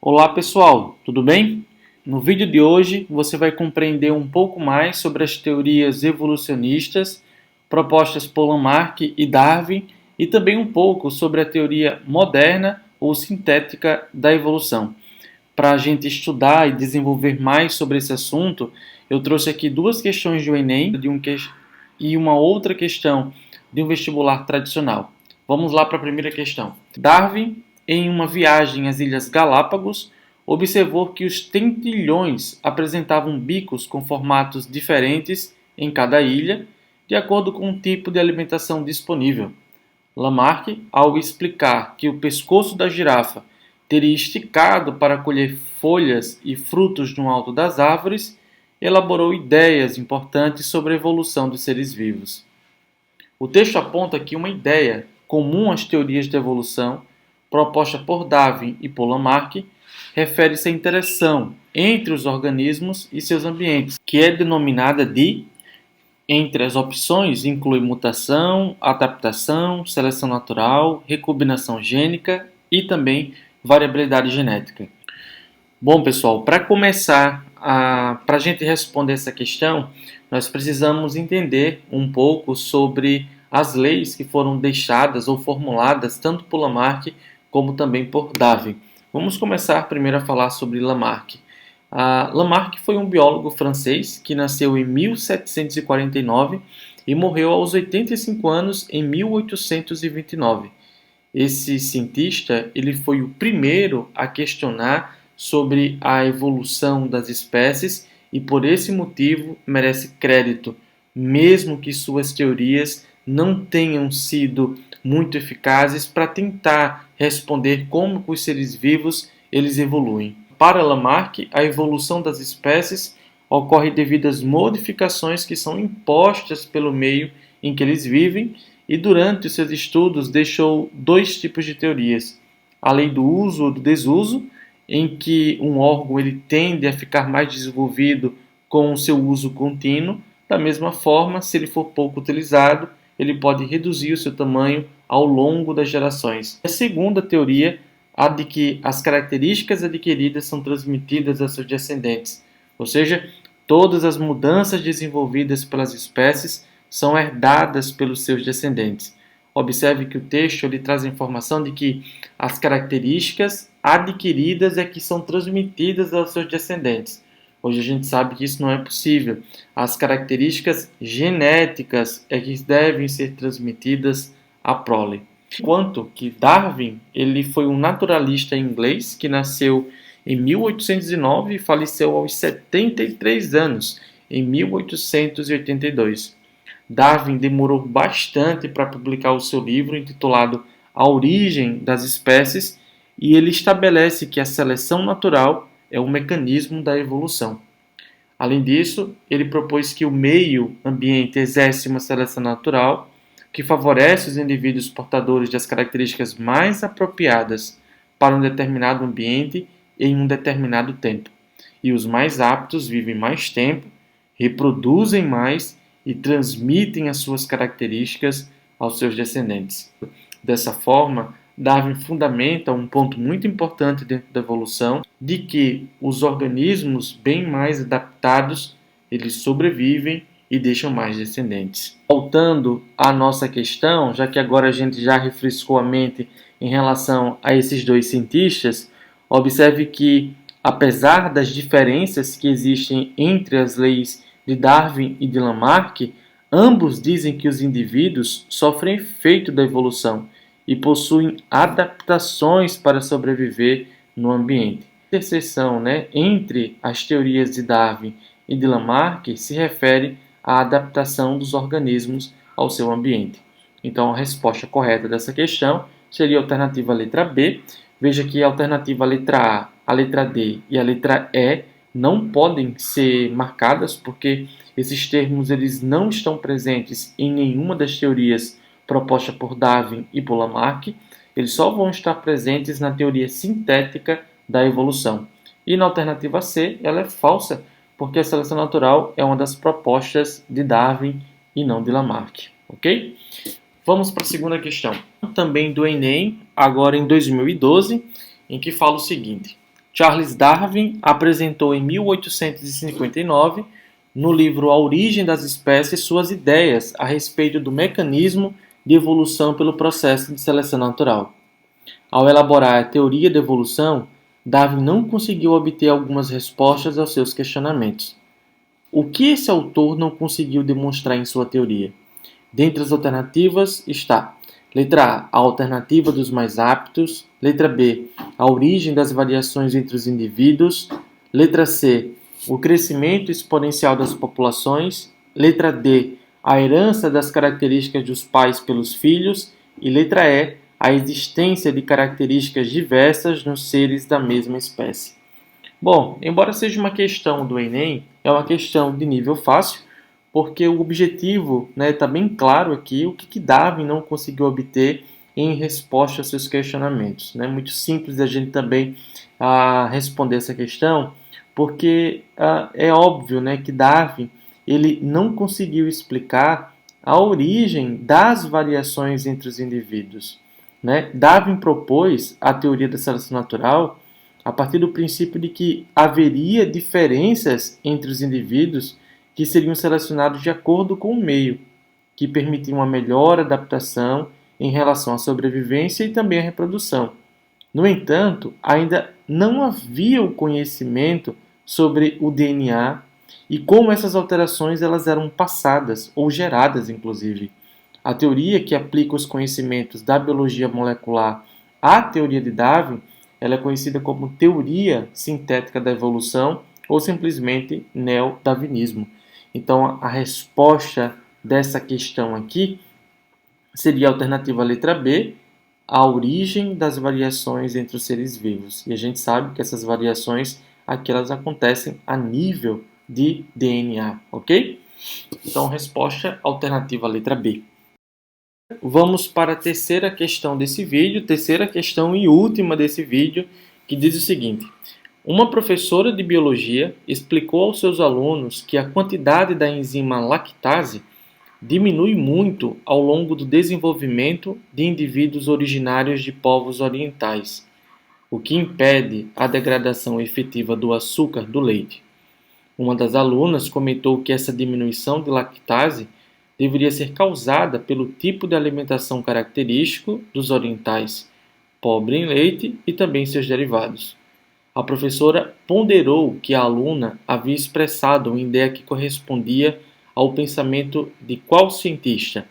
Olá pessoal, tudo bem? No vídeo de hoje você vai compreender um pouco mais sobre as teorias evolucionistas propostas por Lamarck e Darwin e também um pouco sobre a teoria moderna ou sintética da evolução. Para a gente estudar e desenvolver mais sobre esse assunto, eu trouxe aqui duas questões do Enem e uma outra questão de um vestibular tradicional. Vamos lá para a primeira questão. Darwin, em uma viagem às Ilhas Galápagos, observou que os tentilhões apresentavam bicos com formatos diferentes em cada ilha, de acordo com o tipo de alimentação disponível. Lamarck, ao explicar que o pescoço da girafa teria esticado para colher folhas e frutos no alto das árvores, elaborou ideias importantes sobre a evolução dos seres vivos. O texto aponta aqui uma ideia comum às teorias da evolução, proposta por Darwin e por Lamarck, refere-se à interação entre os organismos e seus ambientes, que é denominada de entre as opções inclui mutação, adaptação, seleção natural, recombinação gênica e também variabilidade genética. Bom, pessoal, para começar, para a gente responder essa questão, nós precisamos entender um pouco sobre as leis que foram deixadas ou formuladas tanto por Lamarck como também por Darwin. Vamos começar primeiro a falar sobre Lamarck. Lamarck foi um biólogo francês que nasceu em 1749 e morreu aos 85 anos em 1829. Esse cientista ele foi o primeiro a questionar sobre a evolução das espécies e por esse motivo merece crédito, mesmo que suas teorias não tenham sido muito eficazes para tentar responder como os seres vivos eles evoluem. Para Lamarck, a evolução das espécies ocorre devido às modificações que são impostas pelo meio em que eles vivem e durante os seus estudos deixou dois tipos de teorias. A lei do uso ou do desuso, em que um órgão ele tende a ficar mais desenvolvido com o seu uso contínuo. Da mesma forma, se ele for pouco utilizado, ele pode reduzir o seu tamanho ao longo das gerações. A segunda teoria, a de que as características adquiridas são transmitidas a seus descendentes, ou seja, todas as mudanças desenvolvidas pelas espécies são herdadas pelos seus descendentes. Observe que o texto ele traz a informação de que as características adquiridas é que são transmitidas aos seus descendentes. Hoje a gente sabe que isso não é possível. As características genéticas é que devem ser transmitidas à prole. Enquanto que Darwin ele foi um naturalista inglês que nasceu em 1809 e faleceu aos 73 anos, em 1882. Darwin demorou bastante para publicar o seu livro intitulado A Origem das Espécies e ele estabelece que a seleção natural é um mecanismo da evolução. Além disso, ele propôs que o meio ambiente exerce uma seleção natural que favorece os indivíduos portadores das características mais apropriadas para um determinado ambiente em um determinado tempo. E os mais aptos vivem mais tempo, reproduzem mais e transmitem as suas características aos seus descendentes. Dessa forma, Darwin fundamenta um ponto muito importante dentro da evolução, de que os organismos bem mais adaptados, eles sobrevivem e deixam mais descendentes. Voltando à nossa questão, já que agora a gente já refrescou a mente em relação a esses dois cientistas, observe que, apesar das diferenças que existem entre as leis de Darwin e de Lamarck, ambos dizem que os indivíduos sofrem efeito da evolução e possuem adaptações para sobreviver no ambiente. A interseção entre as teorias de Darwin e de Lamarck se refere à adaptação dos organismos ao seu ambiente. Então, a resposta correta dessa questão seria a alternativa letra B. Veja que a alternativa letra A letra D e a letra E não podem ser marcadas porque esses termos eles não estão presentes em nenhuma das teorias propostas por Darwin e por Lamarck. Eles só vão estar presentes na teoria sintética da evolução. E na alternativa C, ela é falsa, porque a seleção natural é uma das propostas de Darwin e não de Lamarck. Ok? Vamos para a segunda questão. Também do Enem, agora em 2012, em que fala o seguinte. Charles Darwin apresentou em 1859, no livro A Origem das Espécies, suas ideias a respeito do mecanismo de evolução pelo processo de seleção natural. Ao elaborar a teoria da evolução, Darwin não conseguiu obter algumas respostas aos seus questionamentos. O que esse autor não conseguiu demonstrar em sua teoria? Dentre as alternativas está: letra A, a alternativa dos mais aptos. Letra B, a origem das variações entre os indivíduos. Letra C, o crescimento exponencial das populações. Letra D, a herança das características dos pais pelos filhos. E letra E, a existência de características diversas nos seres da mesma espécie. Bom, embora seja uma questão do Enem, é uma questão de nível fácil, porque o objetivo está bem claro aqui, o que Darwin não conseguiu obter em resposta aos seus questionamentos. É muito simples a gente também responder essa questão, porque é óbvio que Darwin ele não conseguiu explicar a origem das variações entre os indivíduos. Darwin propôs a teoria da seleção natural a partir do princípio de que haveria diferenças entre os indivíduos que seriam selecionados de acordo com o meio, que permitiam uma melhor adaptação em relação à sobrevivência e também à reprodução. No entanto, ainda não havia o conhecimento sobre o DNA e como essas alterações elas eram passadas ou geradas, inclusive. A teoria que aplica os conhecimentos da biologia molecular à teoria de Darwin, ela é conhecida como teoria sintética da evolução ou simplesmente neodarwinismo. Então, a resposta dessa questão aqui seria a alternativa letra B, a origem das variações entre os seres vivos. E a gente sabe que essas variações aqui elas acontecem a nível de DNA, ok? Então, resposta alternativa letra B. Vamos para a terceira questão desse vídeo, terceira questão e última desse vídeo, que diz o seguinte: uma professora de biologia explicou aos seus alunos que a quantidade da enzima lactase diminui muito ao longo do desenvolvimento de indivíduos originários de povos orientais, o que impede a degradação efetiva do açúcar do leite. Uma das alunas comentou que essa diminuição de lactase deveria ser causada pelo tipo de alimentação característico dos orientais, pobre em leite e também seus derivados. A professora ponderou que a aluna havia expressado uma ideia que correspondia ao pensamento de qual cientista?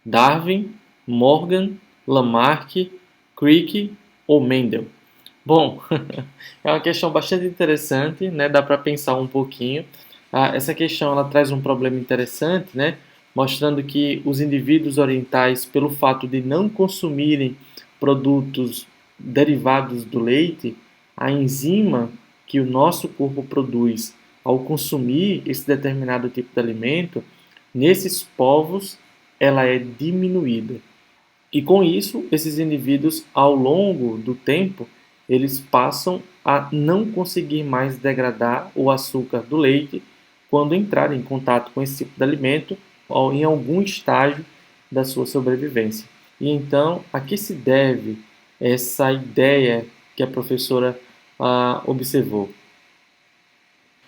Darwin, Morgan, Lamarck, Crick ou Mendel? Bom, é uma questão bastante interessante, dá para pensar um pouquinho. Essa questão ela traz um problema interessante, mostrando que os indivíduos orientais, pelo fato de não consumirem produtos derivados do leite, a enzima que o nosso corpo produz ao consumir esse determinado tipo de alimento, nesses povos ela é diminuída. E com isso, esses indivíduos, ao longo do tempo, eles passam a não conseguir mais degradar o açúcar do leite quando entrarem em contato com esse tipo de alimento ou em algum estágio da sua sobrevivência. E então, a que se deve essa ideia que a professora observou?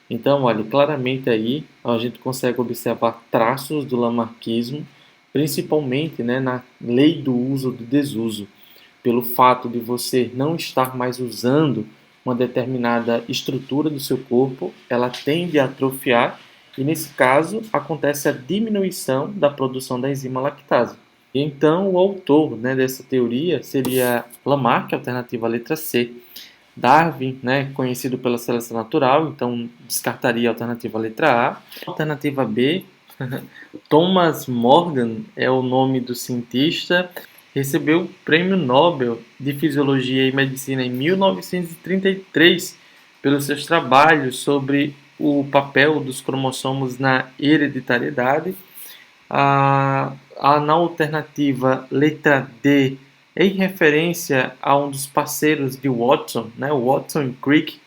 Então, olha, claramente aí a gente consegue observar traços do lamarquismo, principalmente na lei do uso do desuso. Pelo fato de você não estar mais usando uma determinada estrutura do seu corpo, ela tende a atrofiar e, nesse caso, acontece a diminuição da produção da enzima lactase. E então, o autor dessa teoria seria Lamarck, alternativa letra C. Darwin, conhecido pela seleção natural, então descartaria a alternativa letra A. Alternativa B, Thomas Morgan é o nome do cientista, recebeu o Prêmio Nobel de Fisiologia e Medicina em 1933 pelos seus trabalhos sobre o papel dos cromossomos na hereditariedade. Na alternativa letra D, em referência a um dos parceiros de Watson, o Watson e Crick,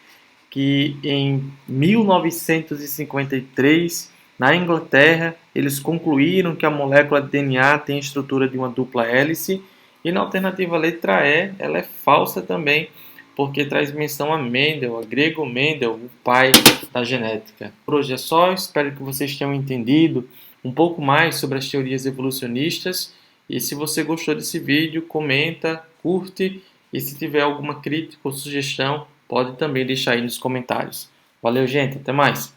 que em 1953, na Inglaterra, eles concluíram que a molécula de DNA tem a estrutura de uma dupla hélice. E na alternativa letra E, ela é falsa também, porque traz menção a Mendel, a grego Mendel, o pai da genética. Por hoje é só, espero que vocês tenham entendido um pouco mais sobre as teorias evolucionistas. E se você gostou desse vídeo, comenta, curte, e se tiver alguma crítica ou sugestão, pode também deixar aí nos comentários. Valeu, gente, até mais!